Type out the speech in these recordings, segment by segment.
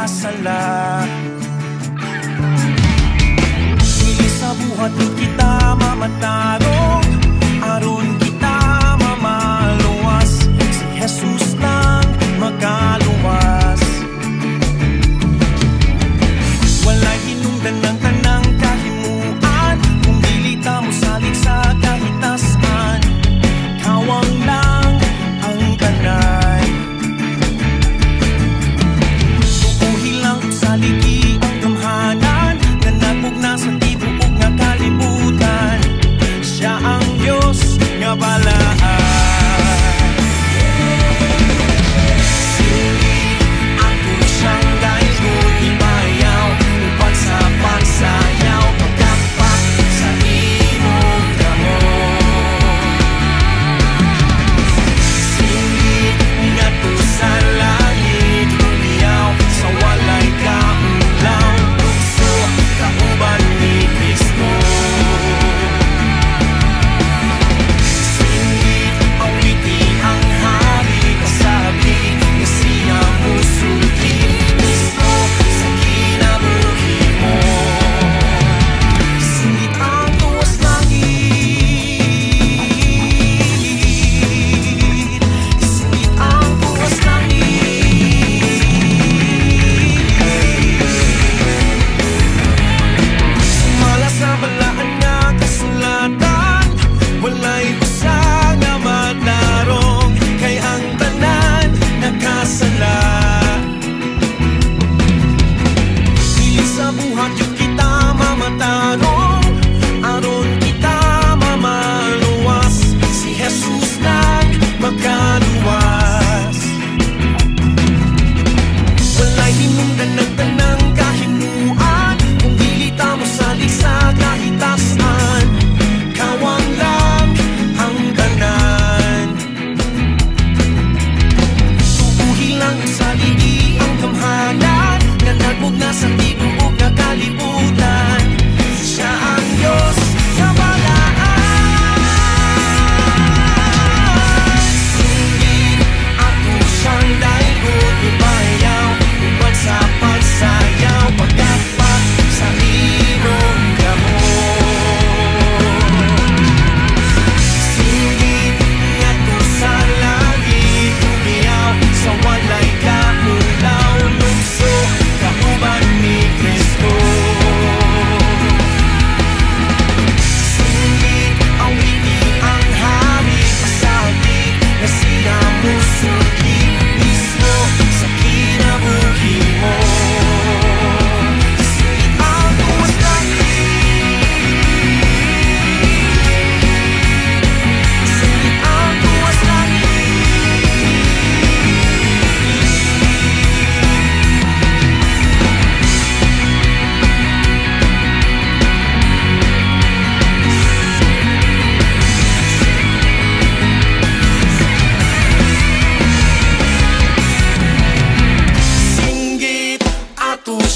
nakasala. Dili sa buhat kita mamatarong, aron kita mamaluwas. Si Jesus lang makaluwas. Walay hinungdan ng tanang kahimuan, kung dili ta mo salig sa kahitasan. Kawang lang ang tanan. Tukuhi lang sa ligi ang gamhanan, nga nagmugna sa tibuok nga kalibutan. Siya ang Diyos nga balaan.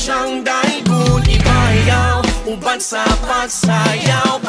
Siyang daigul ibayaw, uban sa pagsayaw.